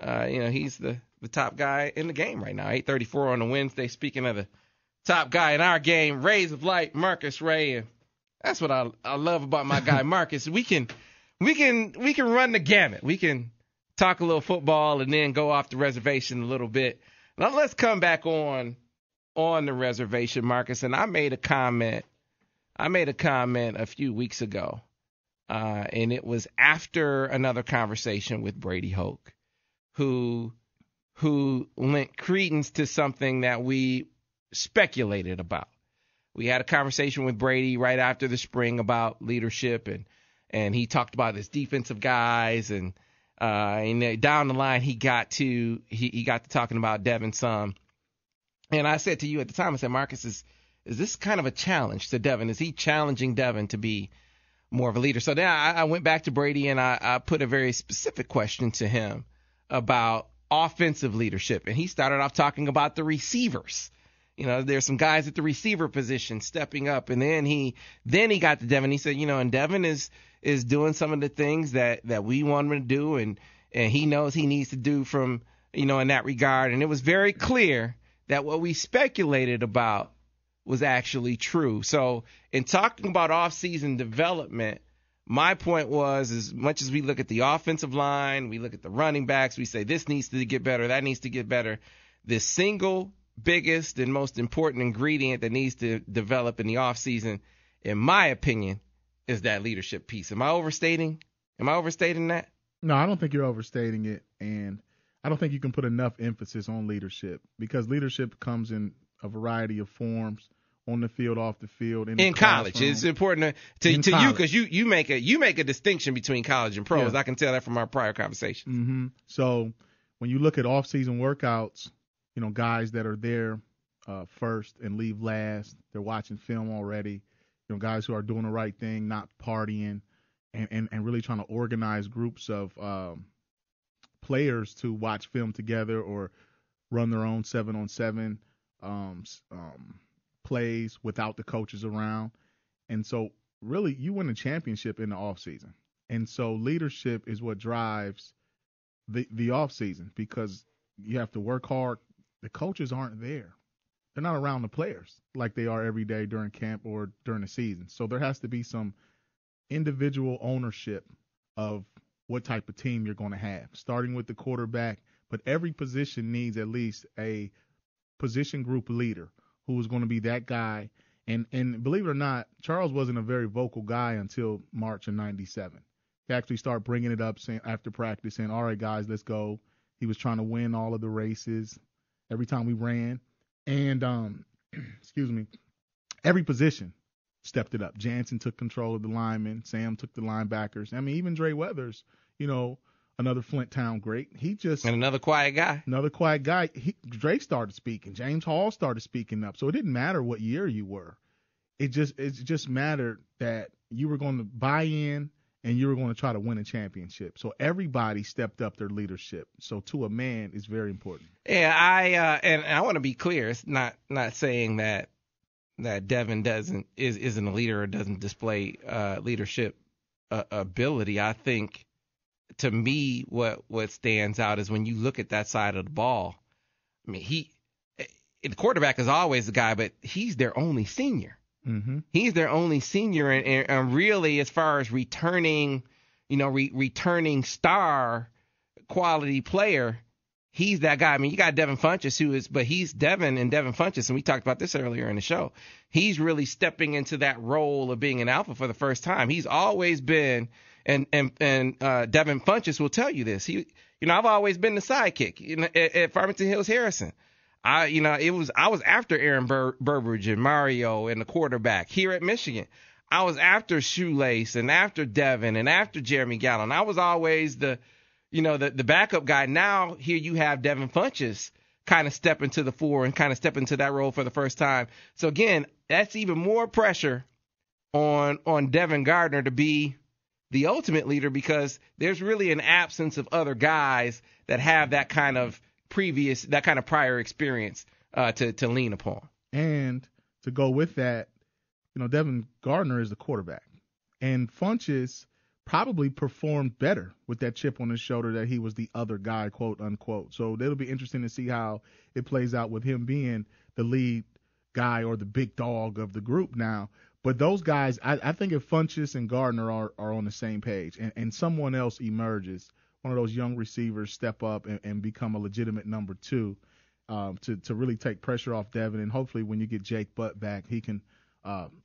He's the top guy in the game right now. 8:34 on a Wednesday. Speaking of the top guy in our game, Rays of Light, Marcus Ray, and that's what I love about my guy Marcus. We can run the gamut. We can talk a little football and then go off the reservation a little bit. Now let's come back on the reservation, Marcus. And I made a comment a few weeks ago, and it was after another conversation with Brady Hoke, who lent credence to something that we speculated about. We had a conversation with Brady right after the spring about leadership, and he talked about his defensive guys, and down the line he got to talking about Devin some. And I said to you at the time, I said, Marcus, is this kind of a challenge to Devin? Is he challenging Devin to be more of a leader? So then I went back to Brady and I put a very specific question to him about offensive leadership. And he started off talking about the receivers. There's some guys at the receiver position stepping up. And then he got to Devin. He said, and Devin is doing some of the things that we want him to do. And he knows he needs to do from, in that regard. And it was very clear that what we speculated about was actually true. So in talking about off-season development, my point was, as much as we look at the offensive line, we look at the running backs, we say this needs to get better, that needs to get better. The single biggest and most important ingredient that needs to develop in the offseason, in my opinion, is that leadership piece. Am I overstating that? No, I don't think you're overstating it, and I don't think you can put enough emphasis on leadership, because leadership comes in a variety of forms, on the field, off the field, in college. classroom. It's important to you because you make a distinction between college and pros. Yeah. I can tell that from our prior conversation. Mm-hmm. So when you look at off-season workouts, guys that are there first and leave last, they're watching film already. Guys who are doing the right thing, not partying, and really trying to organize groups of players to watch film together or run their own 7-on-7 plays without the coaches around. And so really you win a championship in the off season. And so leadership is what drives the off season, because you have to work hard. The coaches aren't there. They're not around the players like they are every day during camp or during the season. So there has to be some individual ownership of what type of team you're going to have, starting with the quarterback. But every position needs at least a position group leader who is going to be that guy. And believe it or not, Charles wasn't a very vocal guy until March of 97. He actually started bringing it up after practice, saying, all right, guys, let's go. He was trying to win all of the races every time we ran. And, every position stepped it up. Jansen took control of the linemen. Sam took the linebackers. I mean, even Dre Weathers, another Flint Town great. And another quiet guy. Dre started speaking. James Hall started speaking up. So it didn't matter what year you were. It just mattered that you were going to buy in and you were going to try to win a championship. So everybody stepped up their leadership. So to a man, it's very important. Yeah, I want to be clear. It's not saying that Devin isn't a leader or doesn't display leadership ability. I think, to me, what stands out is when you look at that side of the ball. I mean, the quarterback is always the guy, but he's their only senior. Mm-hmm. He's their only senior, and really, as far as returning returning star quality player, he's that guy. I mean, you got Devin Funchess, but he's Devin Funchess, and we talked about this earlier in the show. He's really stepping into that role of being an alpha for the first time. He's always been. And Devin Funchess will tell you this. I've always been the sidekick at Farmington Hills Harrison. I was after Aaron Burbridge and Mario and the quarterback here at Michigan. I was after Shoelace and after Devin and after Jeremy Gallon. I was always the backup guy. Now here you have Devin Funchess kind of step into the fore and kind of step into that role for the first time. So again, that's even more pressure on Devin Gardner to be the ultimate leader, because there's really an absence of other guys that have that kind of prior experience to lean upon. And to go with that, Devin Gardner is the quarterback, and Funchess probably performed better with that chip on his shoulder that he was the other guy, quote unquote. So it'll be interesting to see how it plays out with him being the lead guy or the big dog of the group now. But those guys, I think if Funchess and Gardner are on the same page and someone else emerges, one of those young receivers step up and become a legitimate number 2 to really take pressure off Devin. And hopefully when you get Jake Butt back, he can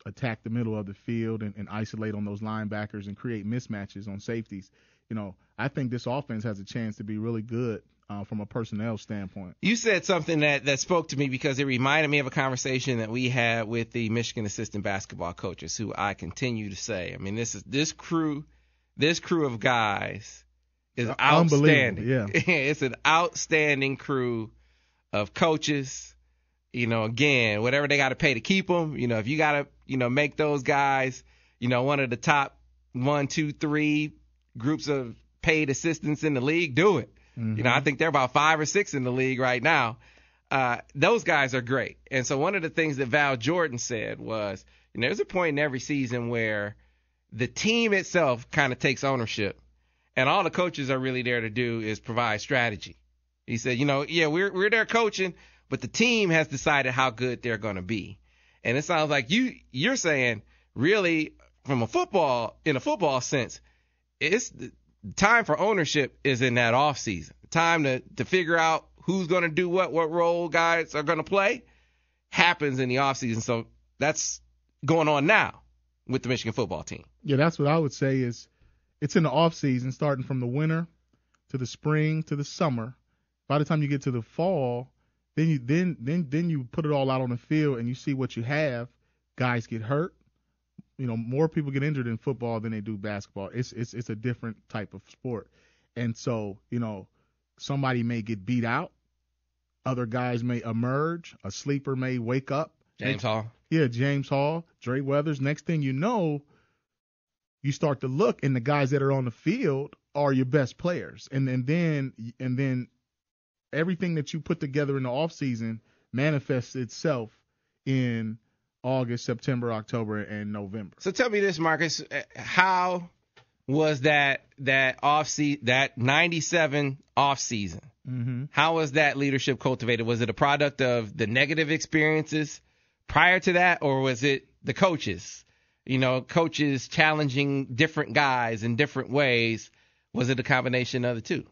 attack the middle of the field and isolate on those linebackers and create mismatches on safeties. I think this offense has a chance to be really good from a personnel standpoint. You said something that spoke to me because it reminded me of a conversation that we had with the Michigan assistant basketball coaches, who I continue to say, I mean, this crew of guys is outstanding. Yeah. It's an outstanding crew of coaches. Again, whatever they got to pay to keep them, if you got to, make those guys, one of the top 1, 2, 3 groups of paid assistants in the league, do it. Mm-hmm. I think they're about 5 or 6 in the league right now. Those guys are great. And so one of the things that Val Jordan said was, there's a point in every season where the team itself kind of takes ownership, and all the coaches are really there to do is provide strategy. He said, we're there coaching, but the team has decided how good they're going to be. And it sounds like you're saying, really, in a football sense, it's the time for ownership is in that off season. Time to figure out who's going to do what role guys are going to play happens in the off season. So that's going on now with the Michigan football team. Yeah, that's what I would say is it's in the off season, starting from the winter to the spring to the summer. By the time you get to the fall, then you put it all out on the field and you see what you have. Guys get hurt. More people get injured in football than they do basketball. It's a different type of sport. And so, somebody may get beat out. Other guys may emerge. A sleeper may wake up. James Hall. Yeah, James Hall, Dre Weathers. Next thing you know, you start to look, and the guys that are on the field are your best players. And then everything that you put together in the offseason manifests itself in August, September, October, and November. So tell me this, Marcus, how was that 97 off season? Mm-hmm. How was that leadership cultivated? Was it a product of the negative experiences prior to that, or was it the coaches? Coaches challenging different guys in different ways. Was it a combination of the two?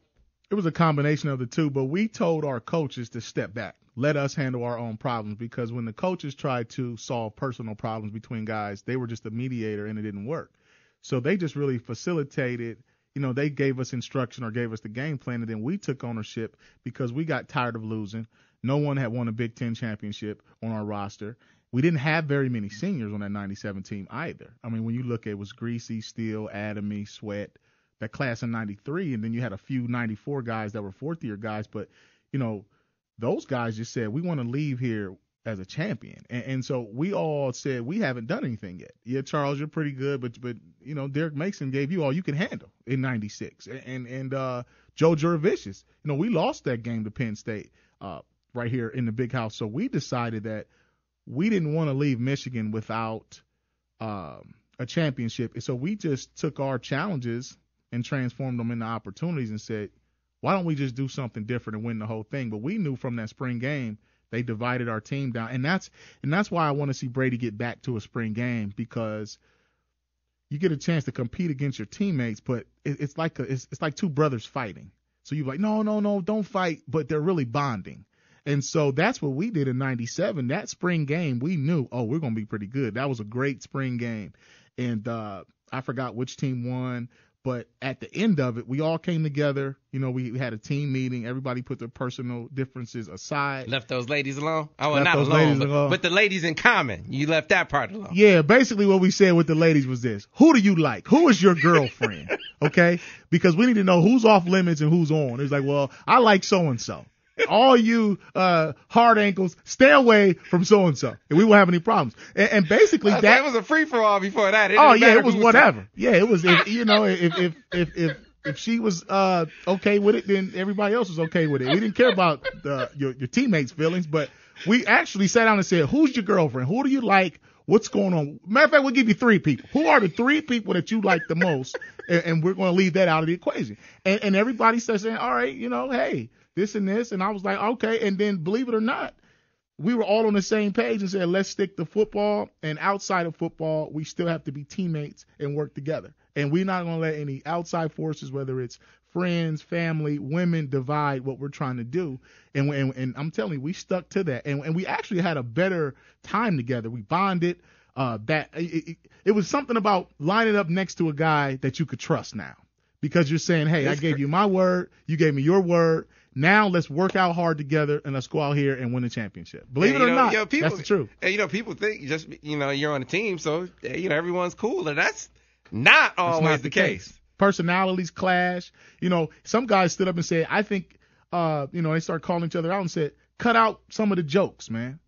It was a combination of the two, but we told our coaches to step back. Let us handle our own problems, because when the coaches tried to solve personal problems between guys, they were just a mediator and it didn't work. So they just really facilitated, they gave us instruction or gave us the game plan, and then we took ownership because we got tired of losing. No one had won a Big Ten championship on our roster. We didn't have very many seniors on that 97 team either. I mean, when you look at it was Greasy, Steele, Adamy, Sweat, that class in 93, and then you had a few 94 guys that were fourth-year guys, but, those guys just said, we want to leave here as a champion. And so we all said, we haven't done anything yet. Yeah, Charles, you're pretty good, but Derek Mason gave you all you can handle in 96. And Joe Jurevicius, we lost that game to Penn State right here in the Big House. So we decided that we didn't want to leave Michigan without a championship. And so we just took our challenges and transformed them into opportunities and said, why don't we just do something different and win the whole thing? But we knew from that spring game they divided our team down, and that's why I want to see Brady get back to a spring game, because you get a chance to compete against your teammates, but it's like two brothers fighting. So you're like, no, don't fight, but they're really bonding. And so that's what we did in 97. That spring game, we knew, we're going to be pretty good. That was a great spring game. And I forgot which team won. But at the end of it, we all came together. We had a team meeting. Everybody put their personal differences aside. Left those ladies alone? Not alone, but the ladies in common. You left that part alone. Yeah, basically what we said with the ladies was this. Who do you like? Who is your girlfriend? Okay? Because we need to know who's off limits and who's on. It's like, well, I like so-and-so. All you hard ankles, stay away from so-and-so, and we won't have any problems. And basically that was a free-for-all before that. It was whatever. Yeah, it was, if she was okay with it, then everybody else was okay with it. We didn't care about your teammates' feelings, but we actually sat down and said, who's your girlfriend? Who do you like? What's going on? Matter of fact, we'll give you 3 people. Who are the 3 people that you like the most? And we're going to leave that out of the equation. And everybody starts saying, all right, hey, this and this. And I was like, okay. And then believe it or not, we were all on the same page and said, let's stick to football. And outside of football, we still have to be teammates and work together. And we're not going to let any outside forces, whether it's friends, family, women, divide what we're trying to do. And I'm telling you, we stuck to that. And we actually had a better time together. We bonded. It was something about lining up next to a guy that you could trust now. Because you're saying, hey, I gave you my word. You gave me your word. Now let's work out hard together and let's go out here and win a championship. Believe it or not, that's the truth. And, people think just, you're on a team, so, everyone's cool. And that's not always the case. Personalities clash. Some guys stood up and said, I think, they start calling each other out and said, cut out some of the jokes, man.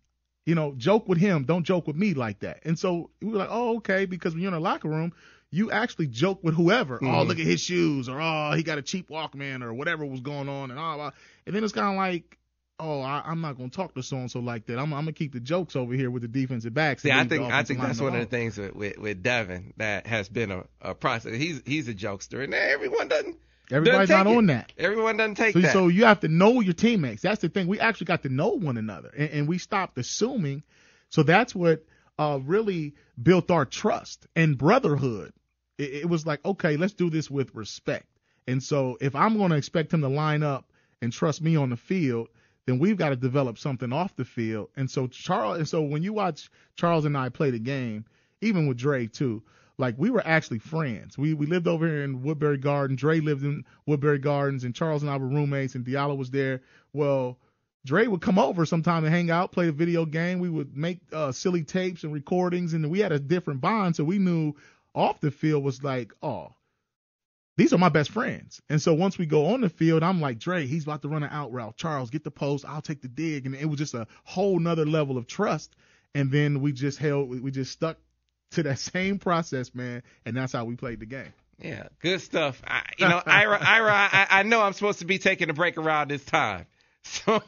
Joke with him. Don't joke with me like that. And so we were like, oh, okay, because when you're in a locker room, you actually joke with whoever. Mm-hmm. Oh, look at his shoes, or oh, he got a cheap Walkman, or whatever was going on, and all. And then it's kind of like, oh, I'm not gonna talk to so and so like that. I'm gonna keep the jokes over here with the defensive backs. Yeah, I think that's one of the things with Devin that has been a process. He's a jokester, and everybody's not on that. Everyone doesn't take that. So you have to know your teammates. That's the thing. We actually got to know one another, and we stopped assuming. So that's what really built our trust and brotherhood. It was like, okay, let's do this with respect. And so if I'm going to expect him to line up and trust me on the field, then we've got to develop something off the field. And so when you watch Charles and I play the game, even with Dre too, like we were actually friends. We lived over here in Woodbury Gardens. Dre lived in Woodbury Gardens, and Charles and I were roommates, and Diallo was there. Well, Dre would come over sometime and hang out, play a video game. We would make silly tapes and recordings, and we had a different bond. So we knew off the field was like, oh, these are my best friends. And so once we go on the field, I'm like, Dre, he's about to run an out route. Charles, get the post. I'll take the dig. And it was just a whole nother level of trust. And then we just stuck to that same process, man. And that's how we played the game. Yeah, good stuff. Ira, I know I'm supposed to be taking a break around this time. So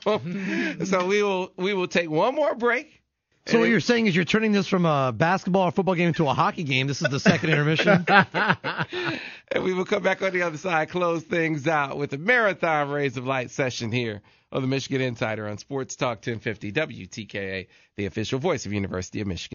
we will take one more break. So what you're saying is you're turning this from a basketball or football game into a hockey game. This is the second intermission. And we will come back on the other side, close things out with a marathon Rays of Light session here on the Michigan Insider on Sports Talk 1050 WTKA, the official voice of University of Michigan.